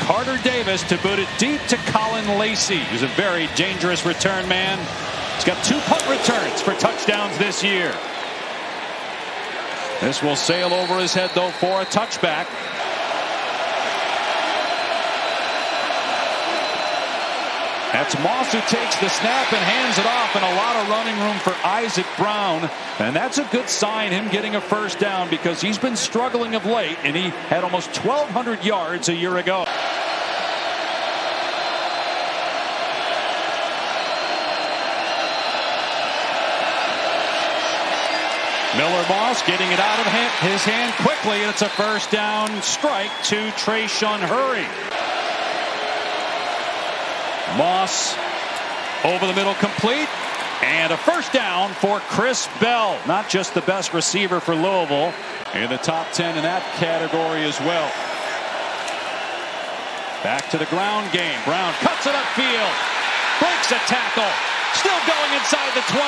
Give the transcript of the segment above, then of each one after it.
Carter Davis to boot it deep to Colin Lacey, who's a very dangerous return man. He's got 2 punt returns for touchdowns this year. This will sail over his head, though, for a touchback. That's Moss who takes the snap and hands it off, and a lot of running room for Isaac Brown. And that's a good sign, him getting a first down, because he's been struggling of late, and he had almost 1,200 yards a year ago. Miller Moss getting it out of his hand quickly, and it's a first down strike to Trayshawn Hurry. Moss over the middle, complete, and a first down for Chris Bell. Not just the best receiver for Louisville, in the top 10 in that category as well. Back to the ground game. Brown cuts it upfield, breaks a tackle, still going inside the 20,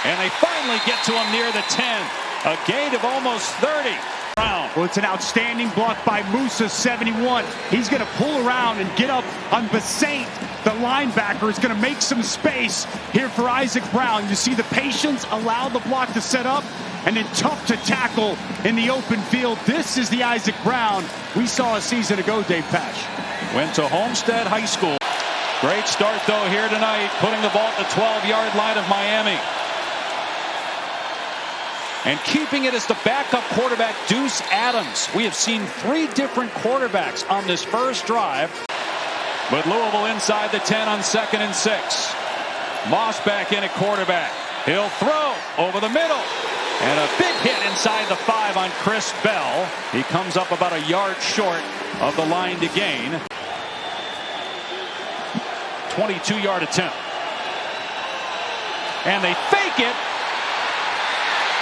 and they finally get to him near the 10. A gain of almost 30. Well, it's an outstanding block by Musa, 71. He's going to pull around and get up on Basaint. The linebacker is going to make some space here for Isaac Brown. You see the patience, allow the block to set up, and then tough to tackle in the open field. This is the Isaac Brown we saw a season ago, Dave Pasch. Went to Homestead High School. Great start, though, here tonight, putting the ball at the 12-yard line of Miami. And keeping it as the backup quarterback, Deuce Adams. We have seen 3 different quarterbacks on this first drive. But Louisville inside the 10 on 2nd and 6. Moss back in at quarterback. He'll throw over the middle. And a big hit inside the 5 on Chris Bell. He comes up about a yard short of the line to gain. 22-yard attempt. And they fake it.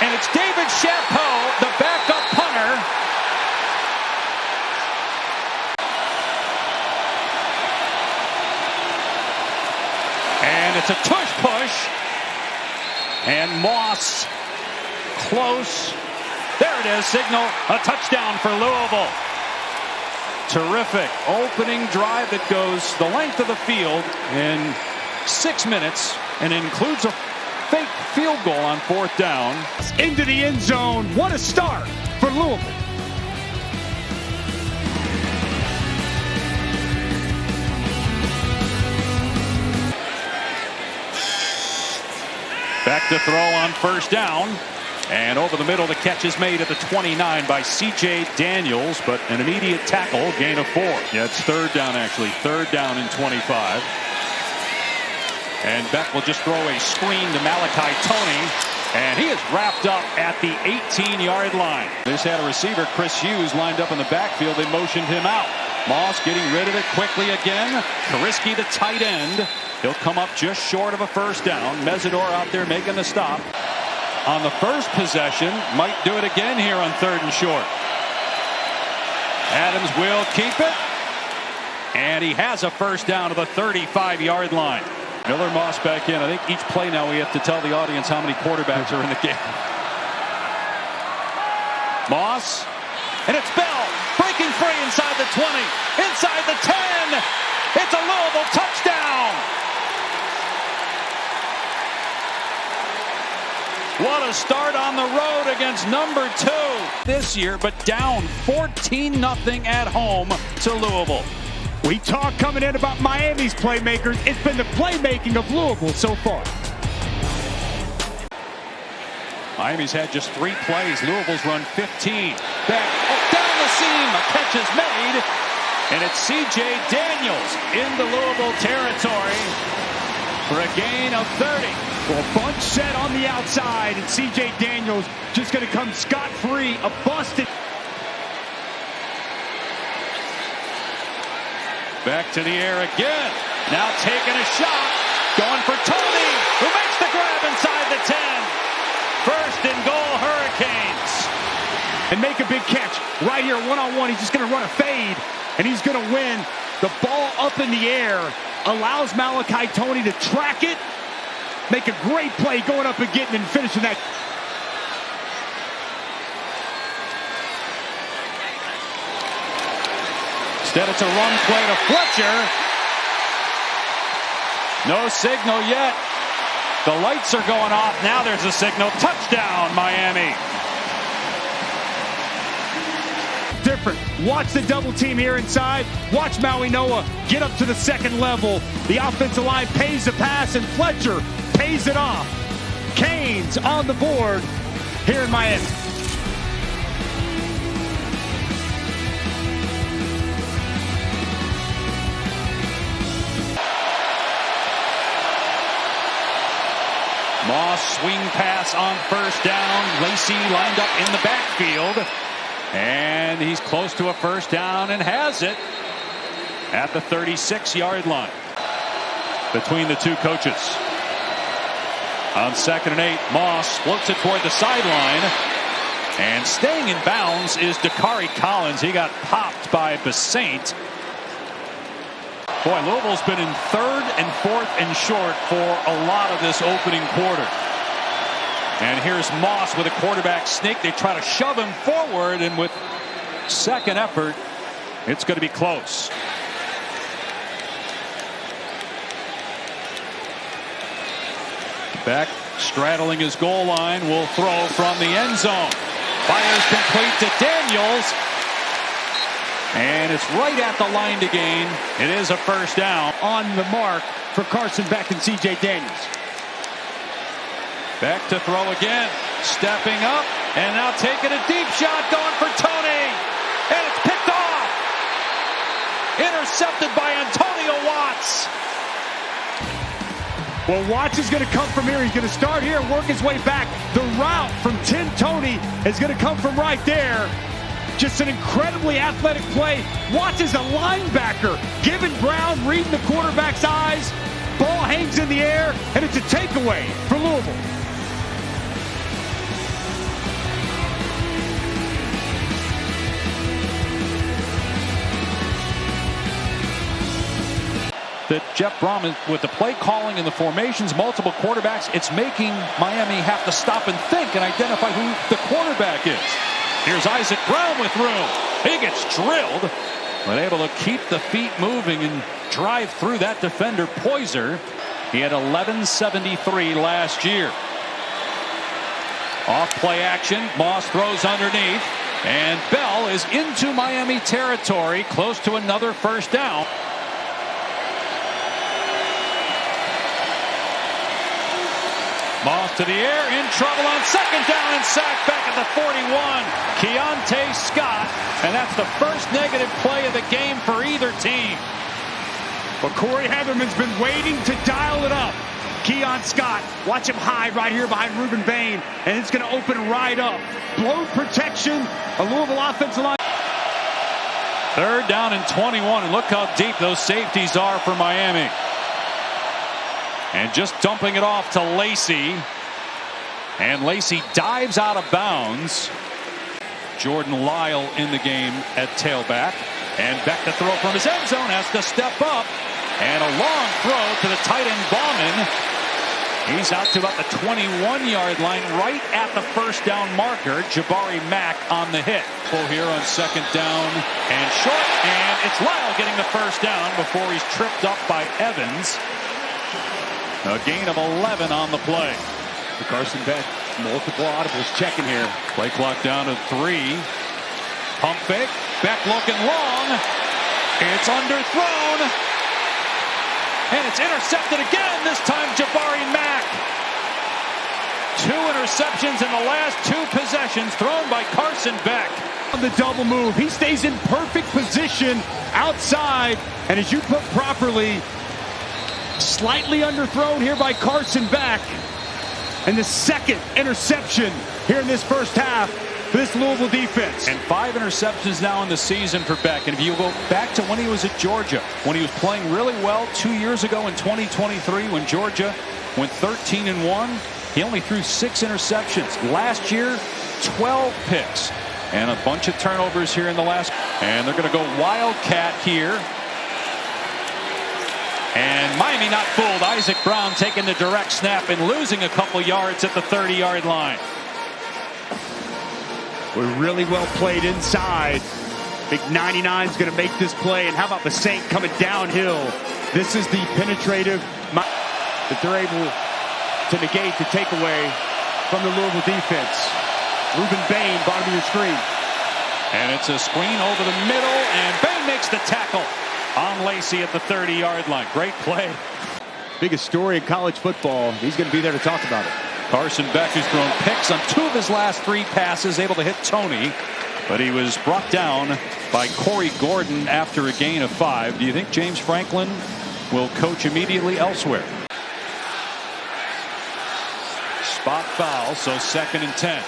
And it's David Chapeau, the backup punter. And it's a tush push. And Moss close. There it is, signal, a touchdown for Louisville. Terrific opening drive that goes the length of the field in 6 minutes and includes a fake field goal on 4th down. Into the end zone. What a start for Louisville. Back to throw on 1st down. And over the middle, the catch is made at the 29 by C.J. Daniels, but an immediate tackle, gain of 4. Yeah, it's 3rd down, actually. 3rd down and 25. And Beck will just throw a screen to Malachi Toney, and he is wrapped up at the 18-yard line. This had a receiver, Chris Hughes, lined up in the backfield. They motioned him out. Moss getting rid of it quickly again. Kariski, the tight end. He'll come up just short of a first down. Mesidor out there making the stop. On the first possession, might do it again here on 3rd and short. Adams will keep it. And he has a first down to the 35-yard line. Miller Moss back in. I think each play now we have to tell the audience how many quarterbacks are in the game. Moss. And it's Bell breaking free inside the 20. Inside the 10. It's a Louisville touchdown. What a start on the road against number 2 this year, but down 14-0 at home to Louisville. We talk coming in about Miami's playmakers. It's been the playmaking of Louisville so far. Miami's had just 3 plays. Louisville's run 15. Back, down the seam, a catch is made, and it's C.J. Daniels in the Louisville territory for a gain of 30. Well, bunch set on the outside, and C.J. Daniels just going to come scot-free, a busted. Back to the air again. Now taking a shot. Going for Toney, who makes the grab inside the 10. First and goal, Hurricanes. And make a big catch. Right here, one-on-one. He's just going to run a fade, and he's going to win. The ball up in the air allows Malachi Toney to track it, make a great play going up and getting and finishing that. Instead, it's a run play to Fletcher. No signal yet. The lights are going off. Now there's a signal. Touchdown, Miami. Different. Watch the double team here inside. Watch Maui Noah get up to the second level. The offensive line pays the pass, and Fletcher pays it off. Canes on the board here in Miami. Moss swing pass on first down. Lacey lined up in the backfield. And he's close to a first down and has it at the 36-yard line. Between the two coaches. On 2nd and 8, Moss floats it toward the sideline. And staying in bounds is Dakari Collins. He got popped by Basaint. Boy, Louisville's been in 3rd and 4th and short for a lot of this opening quarter. And here's Moss with a quarterback sneak. They try to shove him forward, and with second effort, it's going to be close. Beck straddling his goal line will throw from the end zone. Fires complete to Daniels. And it's right at the line to gain. It is a first down. On the mark for Carson Beck and C.J. Daniels. Beck to throw again. Stepping up. And now taking a deep shot. Going for Toney. And it's picked off. Intercepted by Antonio Watts. Well, Watts is going to come from here. He's going to start here and work his way back. The route from Tim Toney is going to come from right there. Just an incredibly athletic play. Watts is a linebacker. Giving Brown, reading the quarterback's eyes. Ball hangs in the air, and it's a takeaway for Louisville. That Jeff Brom, with the play calling and the formations, multiple quarterbacks, it's making Miami have to stop and think and identify who the quarterback is. Here's Isaac Brown with room. He gets drilled, but able to keep the feet moving and drive through that defender, Poyser. He had 1173 last year. Off play action. Moss throws underneath. And Bell is into Miami territory, close to another first down. Moss to the air, in trouble on second down and sacked back at the 41. Keontae Scott, and that's the first negative play of the game for either team. But Corey Heatherman's been waiting to dial it up. Keon Scott, watch him hide right here behind Ruben Bain, and it's going to open right up. Blown protection, a Louisville offensive line. 3rd down and 21, and look how deep those safeties are for Miami. And just dumping it off to Lacey. And Lacey dives out of bounds. Jordan Lyle in the game at tailback. And Beck to throw from his end zone, has to step up. And a long throw to the tight end Bauman. He's out to about the 21-yard line, right at the first down marker. Jabari Mack on the hit. Pull here on 2nd down and short. And it's Lyle getting the first down before he's tripped up by Evans. A gain of 11 on the play. The Carson Beck, multiple audibles checking here. Play clock down to 3. Pump fake. Beck looking long. It's underthrown. And it's intercepted again. This time Jabari Mack. 2 interceptions in the last 2 possessions thrown by Carson Beck. On the double move, he stays in perfect position outside. And as you put properly, slightly underthrown here by Carson Beck. And the second interception here in this first half for this Louisville defense. And 5 interceptions now in the season for Beck. And if you go back to when he was at Georgia, when he was playing really well 2 years ago in 2023, when Georgia went 13-1, he only threw 6 interceptions. Last year, 12 picks. And a bunch of turnovers here in the last. And they're going to go Wildcat here. And Miami not fooled. Isaac Brown taking the direct snap and losing a couple yards at the 30-yard line. We're really well played inside. Big 99 is going to make this play. And how about Basaint coming downhill? This is the penetrative that they're able to negate the takeaway from the Louisville defense. Ruben Bain, bottom of your screen. And it's a screen over the middle, and Bain makes the tackle on Lacey at the 30-yard line. Great play. Biggest story in college football. He's going to be there to talk about it. Carson Beck has thrown picks on 2 of his last 3 passes, able to hit Toney, but he was brought down by Corey Gordon after a gain of 5. Do you think James Franklin will coach immediately elsewhere? Spot foul, so 2nd and 10.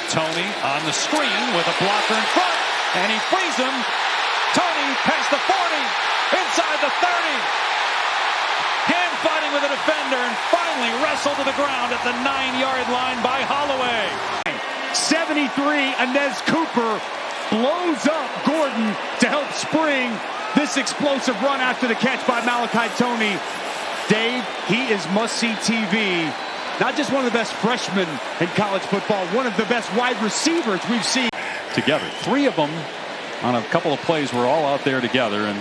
Toney on the screen with a blocker in front, and he frees him. Toney past the 40, inside the 30. Hand fighting with a defender, and finally wrestled to the ground at the 9-yard line by Holloway. 73, Inez Cooper blows up Gordon to help spring this explosive run after the catch by Malachi Toney. Dave, he is must-see TV. Not just one of the best freshmen in college football, one of the best wide receivers we've seen. Together, 3 of them on a couple of plays were all out there together, and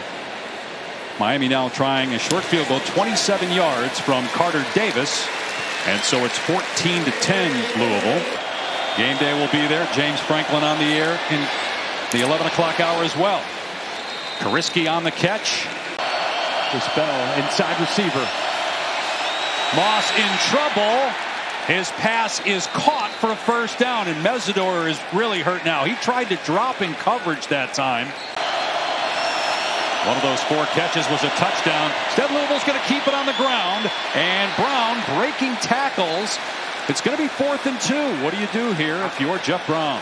Miami now trying a short field goal, 27 yards from Carter Davis, and so it's 14-10 Louisville. Game day will be there. James Franklin on the air in the 11 o'clock hour as well. Kariski on the catch. This Bell, inside receiver. Moss in trouble. His pass is caught for a first down, and Mesidor is really hurt now. He tried to drop in coverage that time. One of those 4 catches was a touchdown. Instead, Louisville's going to keep it on the ground, and Brown breaking tackles. It's going to be 4th and 2. What do you do here if you're Jeff Brown?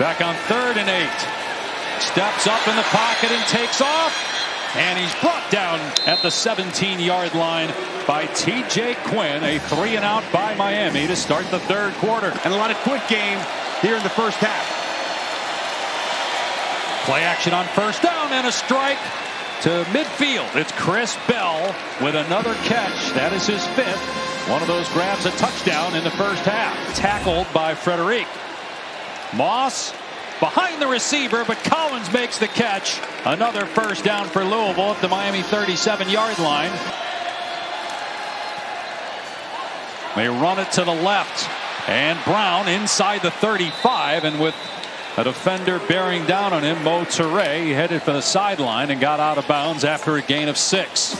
Back on 3rd and 8. Steps up in the pocket and takes off. And he's brought down at the 17-yard line by T.J. Quinn. A 3-and-out by Miami to start the 3rd quarter. And a lot of quick game here in the first half. Play action on 1st down and a strike to midfield. It's Chris Bell with another catch. That is his 5th. One of those grabs a touchdown in the first half. Tackled by Frederic. Moss behind the receiver, but Collins makes the catch. Another first down for Louisville at the Miami 37-yard line. They run it to the left, and Brown inside the 35, and with a defender bearing down on him, Mo Toure, he headed for the sideline and got out of bounds after a gain of 6.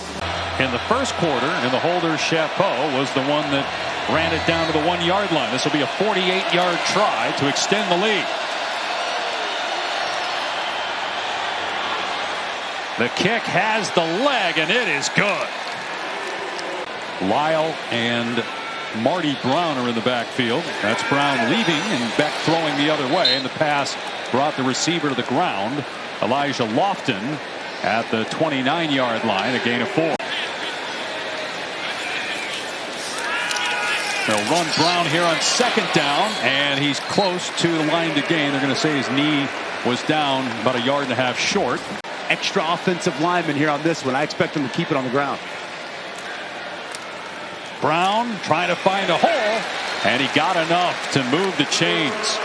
In the first quarter, and the holder Chapeau was the one that ran it down to the 1-yard line. This will be a 48-yard try to extend the lead. The kick has the leg, and it is good. Lyle and Marty Brown are in the backfield. That's Brown leaving and Beck throwing the other way, and the pass brought the receiver to the ground. Elijah Lofton at the 29-yard line, a gain of 4. They'll run Brown here on 2nd down, and he's close to the line to gain. They're going to say his knee was down about 1.5 yards short. Extra offensive lineman here on this one. I expect him to keep it on the ground. Brown trying to find a hole, and he got enough to move the chains.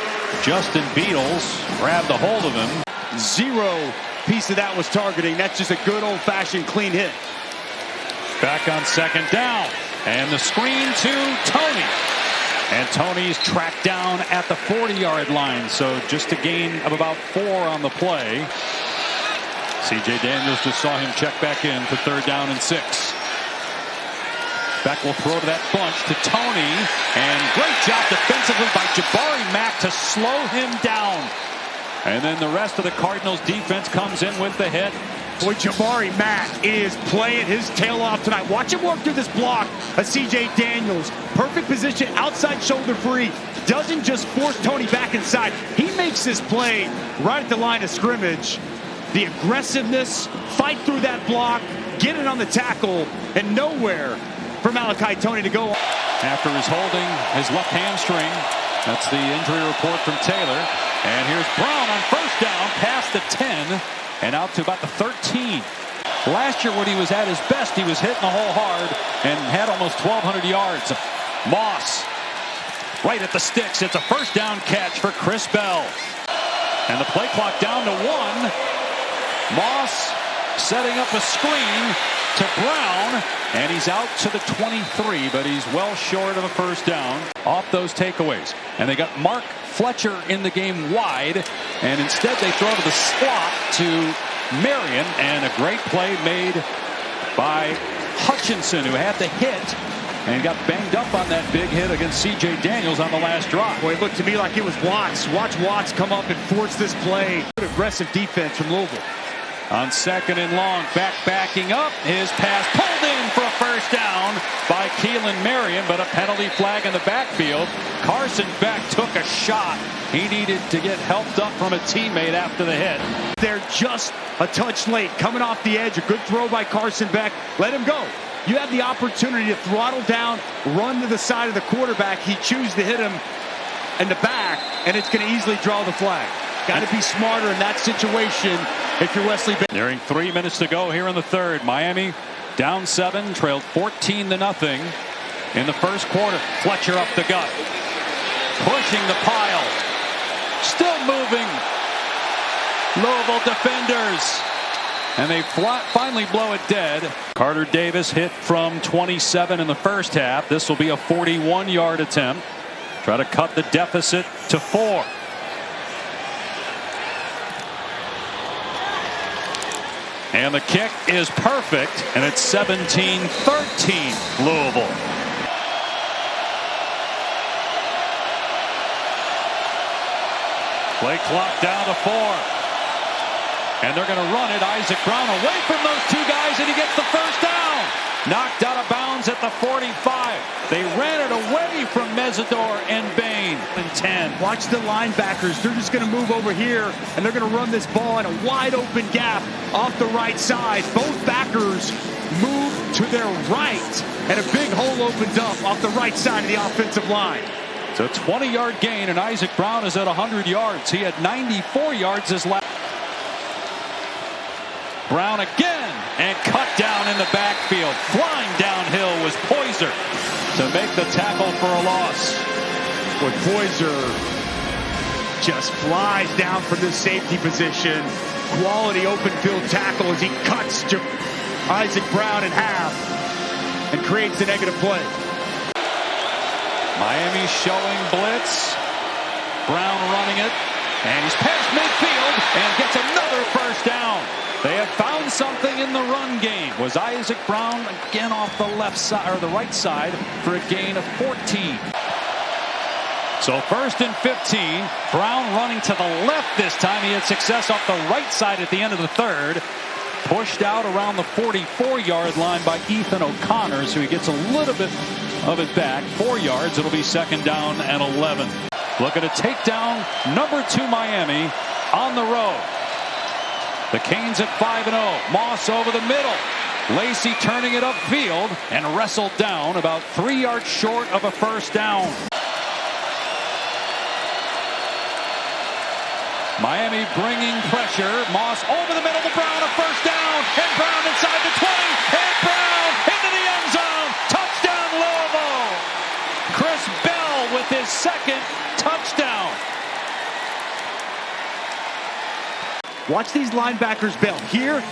Justin Beatles grabbed a hold of him. 0 piece of that was targeting. That's just a good old-fashioned clean hit. Back on 2nd down, and the screen to Toney. And Toney's tracked down at the 40-yard line, so just a gain of about 4 on the play. C.J. Daniels just saw him check back in for 3rd down and 6. Beck will throw to that bunch to Toney, and great job defensively by Jabari Mack to slow him down. And then the rest of the Cardinals defense comes in with the hit. Boy, Jabari Mack is playing his tail off tonight. Watch him work through this block of C.J. Daniels. Perfect position, outside shoulder free. Doesn't just force Toney back inside. He makes this play right at the line of scrimmage. The aggressiveness, fight through that block, get it on the tackle, and nowhere for Malachi Toney to go. After his holding his left hamstring, that's the injury report from Taylor. And here's Brown on 1st down, past the 10 and out to about the 13. Last year when he was at his best, he was hitting the hole hard and had almost 1,200 yards. Moss right at the sticks. It's a 1st down catch for Chris Bell. And the play clock down to 1. Moss setting up a screen to Brown, and he's out to the 23, but he's well short of a first down off those takeaways. And they got Mark Fletcher in the game wide, and instead they throw to the slot to Marion, and a great play made by Hutchinson, who had the hit and got banged up on that big hit against C.J. Daniels on the last drive. Boy, it looked to me like it was Watts. Watch Watts come up and force this play. Good aggressive defense from Louisville. On 2nd and long, backing up. His pass pulled in for a first down by Keelan Marion, but a penalty flag in the backfield. Carson Beck took a shot. He needed to get helped up from a teammate after the hit. They're just a touch late. Coming off the edge, a good throw by Carson Beck. Let him go. You have the opportunity to throttle down, run to the side of the quarterback. He chooses to hit him in the back, and it's going to easily draw the flag. Got to be smarter in that situation if you're Wesley Baker. Nearing 3 minutes to go here in the third. Miami down 7, trailed 14-0 in the first quarter. Fletcher up the gut, pushing the pile, still moving. Louisville defenders, and they finally blow it dead. Carter Davis hit from 27 in the first half. This will be a 41-yard attempt. Try to cut the deficit to 4. And the kick is perfect, and it's 17-13 Louisville. Play clock down to 4. And they're going to run it. Isaac Brown away from those two guys, and he gets the first down. Knocked out of bounds at the 45. They ran it away from Mesidor and Bain. And 10. Watch the linebackers. They're just going to move over here, and they're going to run this ball in a wide open gap off the right side. Both backers move to their right, and a big hole opens up off the right side of the offensive line. It's a 20-yard gain, and Isaac Brown is at 100 yards. He had 94 yards his last. Brown again, and cut down in the backfield. Flying downhill was Poyser to make the tackle for a loss. But Poyser just flies down from this safety position. Quality open field tackle as he cuts Isaac Brown in half and creates a negative play. Miami showing blitz. Brown running it, and he's past midfield and gets another first down. They have found something in the run game. Was Isaac Brown again off the left side or the right side for a gain of 14. So 1st and 15. Brown running to the left this time. He had success off the right side at the end of the third. Pushed out around the 44-yard line by Ethan O'Connor, so he gets a little bit of it back. 4 yards. It'll be 2nd down and 11. Look at a takedown. Number 2 Miami on the road. The Canes at 5-0. Moss over the middle. Lacey turning it upfield and wrestled down about 3 yards short of a first down. Miami bringing pressure. Moss over the middle to Brown, a first down, and Brown inside the 20, and Brown into the end zone. Touchdown Louisville. Chris Bell with his 2nd touchdown. Watch these linebackers bail here,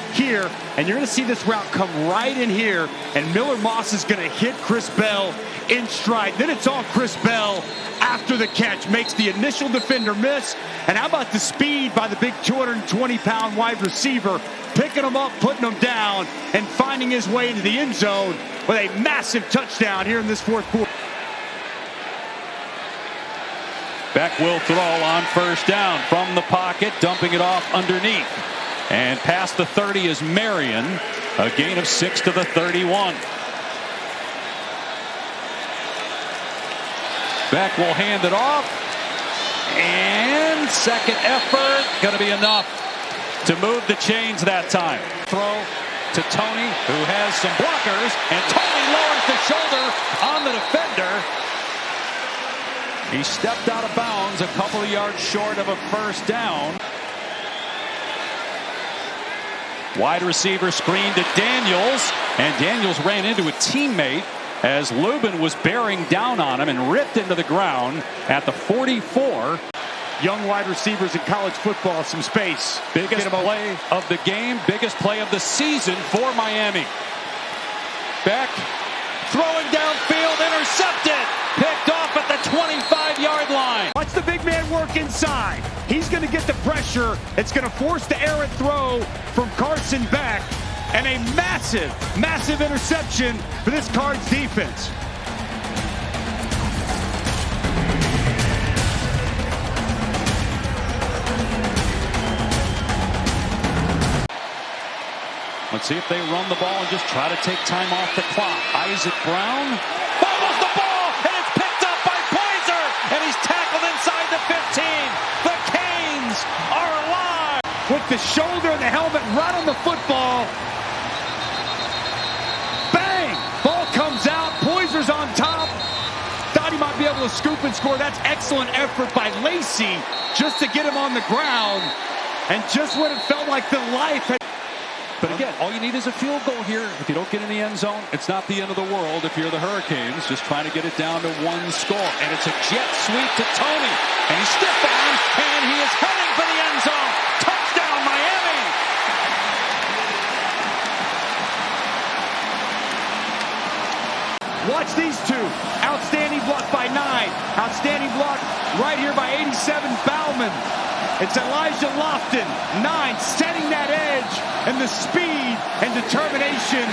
and you're going to see this route come right in here, and Miller Moss is going to hit Chris Bell in stride. Then it's all Chris Bell after the catch. Makes the initial defender miss, and how about the speed by the big 220-pound wide receiver, picking him up, putting him down, and finding his way into the end zone with a massive touchdown here in this 4th quarter. Beck will throw on first down from the pocket, dumping it off underneath. And past the 30 is Marion. A gain of 6 to the 31. Beck will hand it off. And 2nd effort. Going to be enough to move the chains that time. Throw to Toney, who has some blockers. And Toney lowers the shoulder on the defender. He stepped out of bounds a couple of yards short of a first down. Wide receiver screen to Daniels, and Daniels ran into a teammate as Lubin was bearing down on him and ripped into the ground at the 44. young wide receivers in college football some space. Biggest play of the game, biggest play of the season for Miami. Beck throwing downfield, intercepted, picked off at the 25-yard line. Watch the big man work inside. He's going to get the pressure. It's going to force the errant throw from Carson Beck, and a massive, massive interception for this Cards defense. Let's see if they run the ball and just try to take time off the clock. Isaac Brown fumbles the ball, and it's picked up by Poyser, and he's tackled inside the 15. The Canes are alive. With the shoulder and the helmet right on the football. Bang! Ball comes out. Poyser's on top. Thought he might be able to scoop and score. That's excellent effort by Lacey just to get him on the ground. And just when it felt like the life had... But again, all you need is a field goal here. If you don't get in the end zone, it's not the end of the world if you're the Hurricanes. Just trying to get it down to one score. And it's a jet sweep to Toney. And he's stiff arm, and he is heading for the end zone. Touchdown, Miami! Watch these two. Outstanding block by 9. Outstanding block right here by 87 Bauman. It's Elijah Lofton, 9, setting that edge and the speed and determination.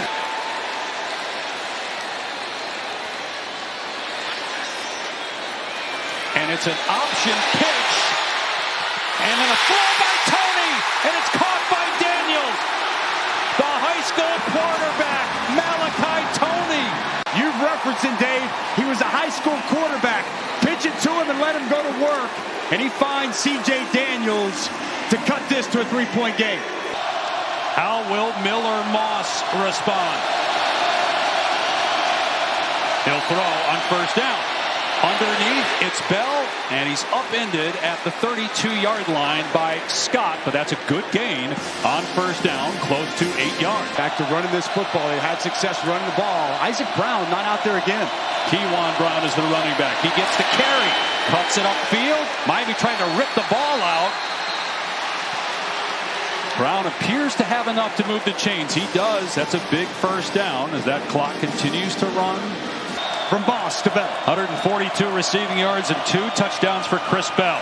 And it's an option pitch. And then a throw by Toney, and it's caught by Daniels. The high school quarterback, Malachi Toney. You've referenced him, Dave. He was a high school quarterback. Pitch it to him and let him go to work. And he finds C.J. Daniels to cut this to a 3-point game. How will Miller Moss respond? He'll throw on first down. Underneath, it's Bell, and he's upended at the 32-yard line by Scott, but that's a good gain on first down, close to 8 yards. Back to running this football. They had success running the ball. Isaac Brown not out there again. Kewan Brown is the running back. He gets the carry, cuts it upfield. Miami trying to rip the ball out. Brown appears to have enough to move the chains. He does. That's a big first down as that clock continues to run. From Moss to Bell. 142 receiving yards and 2 touchdowns for Chris Bell.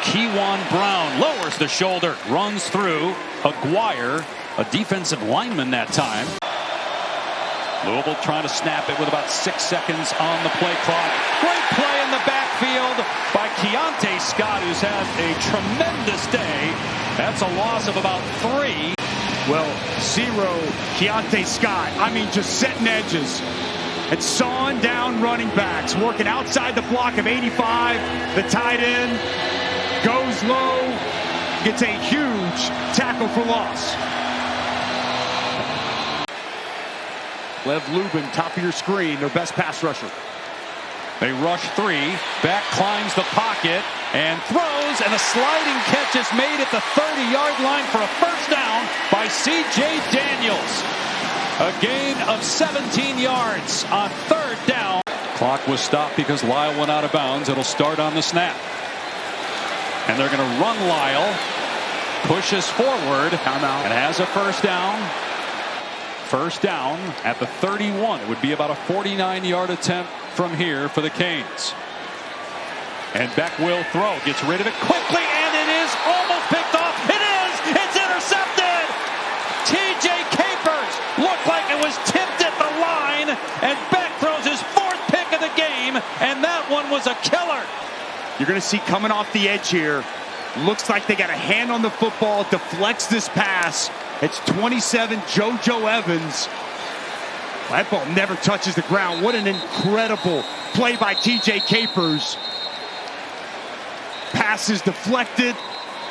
Kewan Brown lowers the shoulder, runs through Aguirre, a defensive lineman that time. Louisville trying to snap it with about 6 seconds on the play clock. Great play in the backfield by Keontae Scott, who's had a tremendous day. That's a loss of about 3. Well, 0, Keontae Scott. I mean, just setting edges. And sawing down running backs, working outside the block of 85. The tight end goes low, gets a huge tackle for loss. Lev Lubin, top of your screen, their best pass rusher. They rush 3. Beck climbs the pocket and throws, and a sliding catch is made at the 30-yard line for a first down by C.J. Daniels. A gain of 17 yards on third down. Clock was stopped because Lyle went out of bounds. It'll start on the snap. And they're going to run Lyle. Pushes forward and has a first down. First down at the 31. It would be about a 49-yard attempt from here for the Canes. And Beck will throw. Gets rid of it quickly, and it is almost picked off. It is! It's intercepted! T.J. Capers looked like it was tipped at the line, and Beck throws his 4th pick of the game, and that one was a killer. You're going to see coming off the edge here. Looks like they got a hand on the football, deflects this pass. It's 27, JoJo Evans. That ball never touches the ground. What an incredible play by T.J. Capers. Pass is deflected.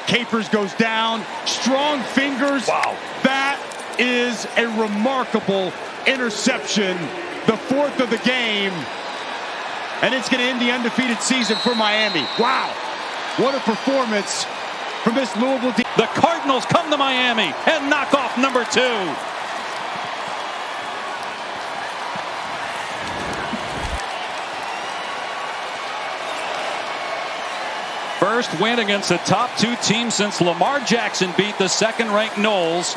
Capers goes down. Strong fingers. Wow. That is a remarkable interception. The 4th of the game. And it's going to end the undefeated season for Miami. Wow. What a performance from this Louisville team. The Cardinals come to Miami and knock off number 2. First first win against a top 2 team since Lamar Jackson beat the second-ranked Knowles